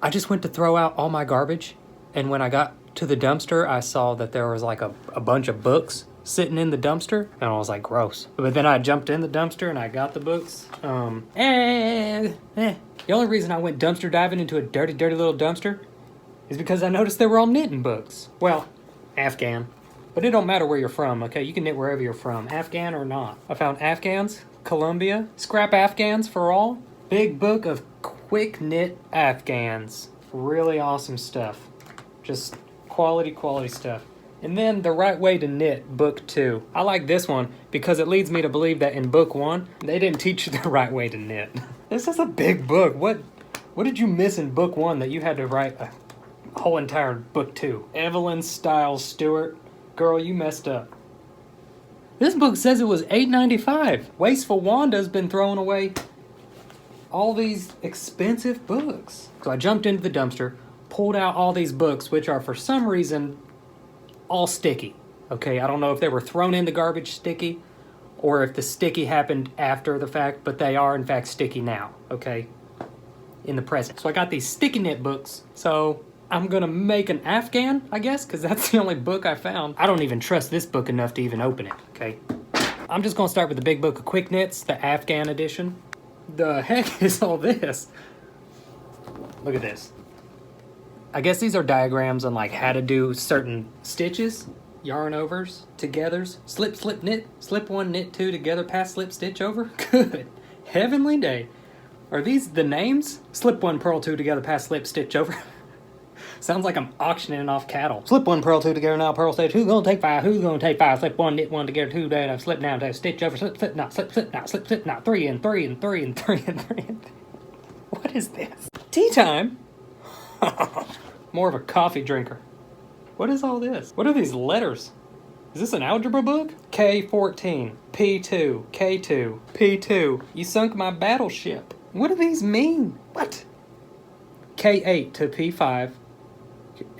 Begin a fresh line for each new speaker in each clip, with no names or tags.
I just went to throw out all my garbage, and when I got to the dumpster, I saw that there was like a bunch of books sitting in the dumpster, and I was like, gross. But then I jumped in the dumpster and I got the books. The only reason I went dumpster diving into a dirty, dirty little dumpster is because I noticed they were all knitting books. Well, Afghan. But it don't matter where you're from, okay? You can knit wherever you're from, Afghan or not. I found Afghans, Colombia, Scrap Afghans for All, big book of quick knit Afghans. Really awesome stuff. Just quality stuff. And then The Right Way to Knit, book 2. I like this one because it leads me to believe that in book 1, they didn't teach you the right way to knit. This is a big book. What did you miss in book 1 that you had to write a whole entire book 2? Evelyn Stiles Stewart. Girl, you messed up. This book says it was $8.95. Wasteful Wanda's been throwing away all these expensive books. So I jumped into the dumpster, pulled out all these books, which are for some reason all sticky. Okay, I don't know if they were thrown in the garbage sticky or if the sticky happened after the fact, but they are in fact sticky now, okay, in the present. So I got these sticky knit books, so I'm gonna make an Afghan, I guess, because that's the only book I found. I don't even trust this book enough to even open it, okay? I'm just gonna start with the big book of quick knits, the Afghan edition. The heck is all this? Look at this. I guess these are diagrams on like how to do certain stitches, yarn overs, togethers, slip, slip, knit, slip 1, knit 2, together, pass, slip, stitch over. Good heavenly day. Are these the names? Slip 1, purl 2, together, pass, slip, stitch over. Sounds like I'm auctioning off cattle. Slip 1, purl 2, together, now purl stitch. Who's gonna take 5? Who's gonna take 5? Slip 1, knit 1, together, 2, down, slip down, down, stitch over, slip, slip, knot, slip, slip, knot, slip, slip, knot, 3 and 3 and 3 and 3 and 3 and 3. What is this? Tea time? More of a coffee drinker. What is all this? What are these letters? Is this an algebra book? K14, P2, K2, P2. You sunk my battleship. What do these mean? What? K8 to P5.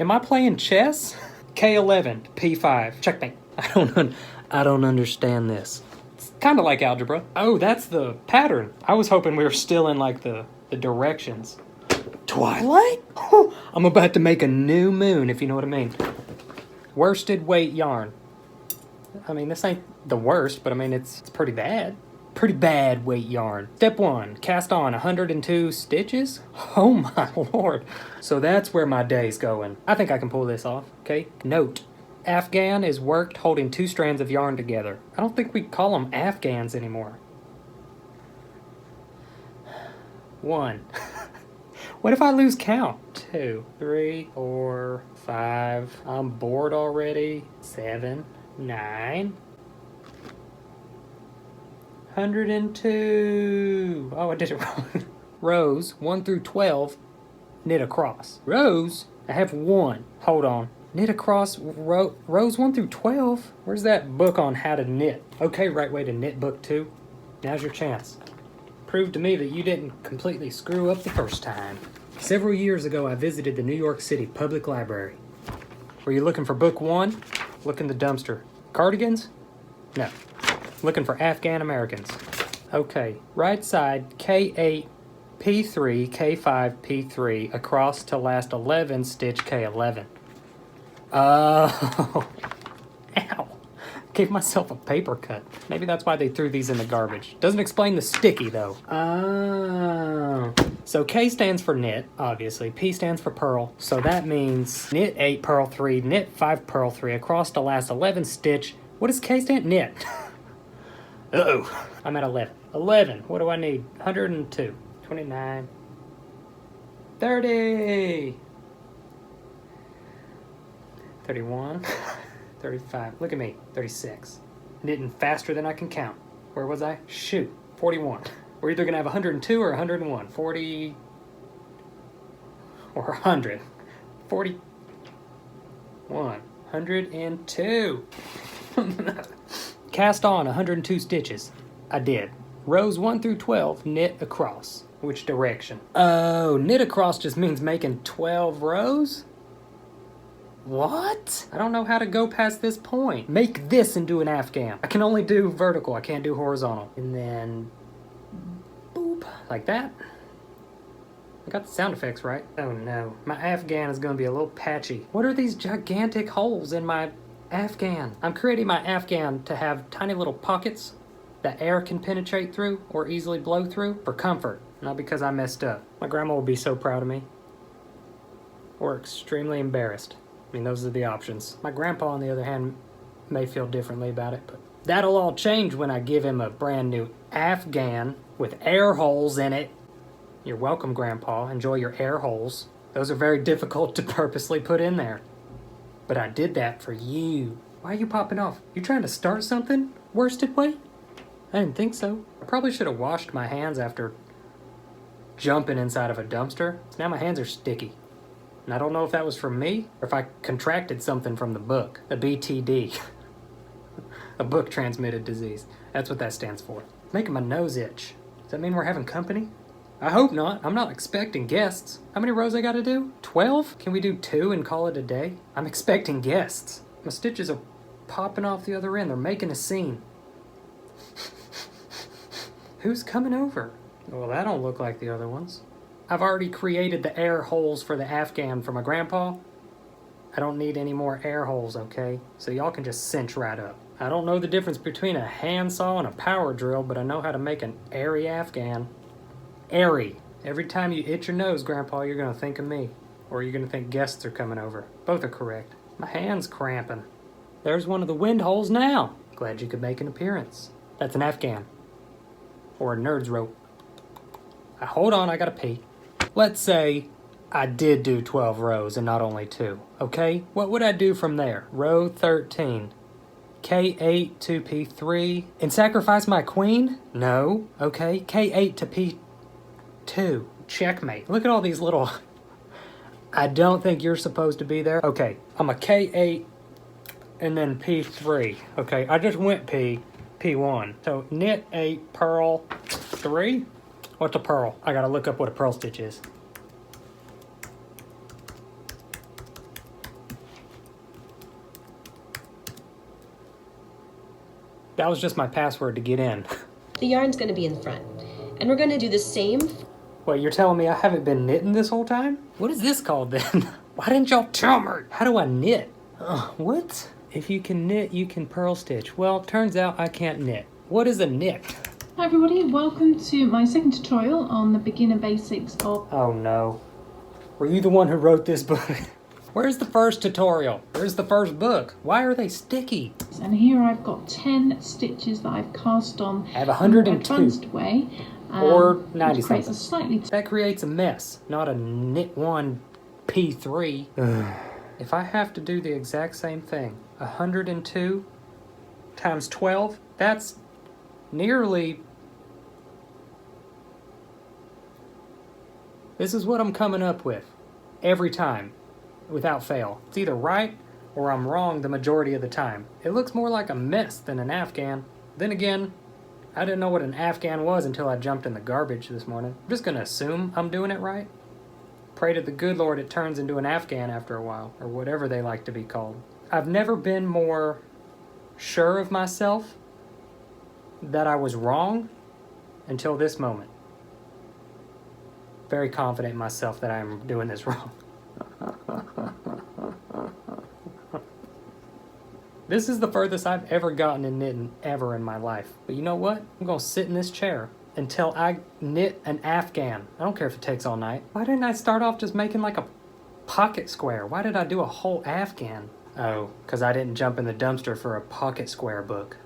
Am I playing chess? K11, P5. Checkmate. I don't understand this. It's kind of like algebra. Oh, that's the pattern. I was hoping we were still in like the directions. Twilight? I'm about to make a new moon, if you know what I mean. Worsted weight yarn. I mean, this ain't the worst, but I mean, it's pretty bad. Pretty bad weight yarn. Step 1, cast on 102 stitches? Oh my lord. So that's where my day's going. I think I can pull this off, okay? Note, Afghan is worked holding 2 strands of yarn together. I don't think we call them Afghans anymore. 1. What if I lose count? 2, 3, 4, 5. I'm bored already. 7, 9. 102. Oh, I did it wrong. Rows 1 through 12, knit across. Rows? I have 1. Hold on. Knit across rows 1 through 12? Where's that book on how to knit? Okay, Right Way to Knit book 2. Now's your chance. Prove to me that you didn't completely screw up the first time. Several years ago, I visited the New York City Public Library. Were you looking for book 1? Look in the dumpster. Cardigans? No. Looking for Afghan Americans. Okay, right side, K8, P3, K5, P3, across to last 11, stitch K11. Oh, ow. Gave myself a paper cut. Maybe that's why they threw these in the garbage. Doesn't explain the sticky, though. Oh. So K stands for knit, obviously. P stands for purl. So that means knit 8, purl 3, knit 5, purl 3, across to last 11, stitch. What does K stand? Knit. Uh-oh. I'm at 11. 11. What do I need? 102. 29. 30. 31. 35. Look at me. 36. Knitting faster than I can count. Where was I? Shoot. 41. We're either going to have 102 or 101. 40 or 100. 41. 102. Cast on 102 stitches. I did. Rows 1 through 12, knit across. Which direction? Oh, knit across just means making 12 rows? What? I don't know how to go past this point. Make this into an Afghan. I can only do vertical. I can't do horizontal. And then, boop, like that. I got the sound effects right. Oh no, my Afghan is gonna be a little patchy. What are these gigantic holes in my Afghan? I'm creating my Afghan to have tiny little pockets that air can penetrate through or easily blow through for comfort, not because I messed up. My grandma will be so proud of me. Or extremely embarrassed. I mean, those are the options. My grandpa, on the other hand, may feel differently about it, but that'll all change when I give him a brand new Afghan with air holes in it. You're welcome, Grandpa. Enjoy your air holes. Those are very difficult to purposely put in there. But I did that for you. Why are you popping off? You trying to start something? Worsted weight? I didn't think so. I probably should have washed my hands after jumping inside of a dumpster. So now my hands are sticky. And I don't know if that was from me or if I contracted something from the book. A BTD. A book transmitted disease. That's what that stands for. Making my nose itch. Does that mean we're having company? I hope not. I'm not expecting guests. How many rows I gotta do? 12? Can we do 2 and call it a day? I'm expecting guests. My stitches are popping off the other end. They're making a scene. Who's coming over? Well, that don't look like the other ones. I've already created the air holes for the Afghan for my grandpa. I don't need any more air holes, okay? So y'all can just cinch right up. I don't know the difference between a handsaw and a power drill, but I know how to make an airy Afghan. Airy. Every time you itch your nose, Grandpa, you're gonna think of me. Or you're gonna think guests are coming over. Both are correct. My hand's cramping. There's one of the wind holes now. Glad you could make an appearance. That's an Afghan. Or a nerd's rope. Hold on, I gotta pee. Let's say I did do 12 rows and not only 2, okay? What would I do from there? Row 13. K8 to P3. And sacrifice my queen? No. Okay. K8 to P2. Checkmate. Look at all these little... I don't think you're supposed to be there. Okay. I'm a K8 and then P3. Okay. I just went P1. So knit 8, purl 3. What's a purl? I gotta look up what a purl stitch is. That was just my password to get in.
The yarn's going to be in the front. And we're going to do the same.
Wait, you're telling me I haven't been knitting this whole time? What is this called then? Why didn't y'all tell me? How do I knit? What? If you can knit, you can purl stitch. Well, turns out I can't knit. What is a knit?
Hi everybody, welcome to my second tutorial on the beginner basics of...
Oh no. Were you the one who wrote this book? Where's the first tutorial? Where's the first book? Why are they sticky?
And here I've got 10 stitches that I've cast on
I have 102.
a more advanced way.
Or 90
which creates
something.
a slightly...
That creates a mess, not a knit 1 P3. If I have to do the exact same thing, 102 times 12, that's nearly... This is what I'm coming up with every time, without fail. It's either right or I'm wrong the majority of the time. It looks more like a mess than an Afghan. Then again, I didn't know what an Afghan was until I jumped in the garbage this morning. I'm just gonna assume I'm doing it right. Pray to the good Lord it turns into an Afghan after a while, or whatever they like to be called. I've never been more sure of myself that I was wrong until this moment. Very confident in myself that I'm doing this wrong. This is the furthest I've ever gotten in knitting ever in my life. But you know what? I'm gonna sit in this chair until I knit an Afghan. I don't care if it takes all night. Why didn't I start off just making like a pocket square? Why did I do a whole Afghan? Oh, because I didn't jump in the dumpster for a pocket square book.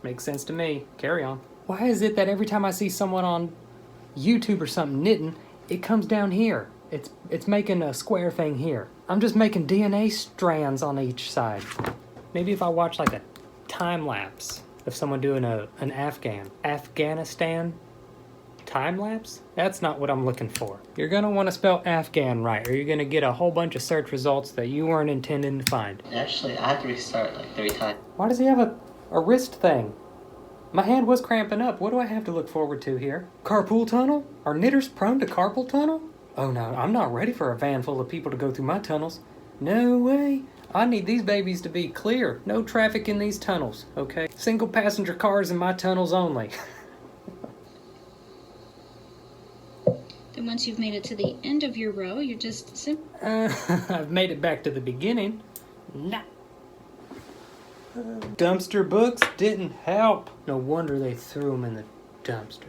Makes sense to me. Carry on. Why is it that every time I see someone on YouTube or something knitting, it comes down here? It's making a square thing here. I'm just making DNA strands on each side. Maybe if I watch like a time lapse of someone doing an Afghanistan time lapse? That's not what I'm looking for. You're gonna want to spell Afghan right, or you're gonna get a whole bunch of search results that you weren't intending to find.
Actually, I have to restart like 3 times.
Why does he have a wrist thing? My hand was cramping up. What do I have to look forward to here? Carpool tunnel? Are knitters prone to carpal tunnel? Oh no, I'm not ready for a van full of people to go through my tunnels. No way. I need these babies to be clear. No traffic in these tunnels, okay? Single passenger cars in my tunnels only.
And once you've made it to the end of your row, you're just simply...
I've made it back to the beginning. Nah. Dumpster books didn't help. No wonder they threw them in the dumpster.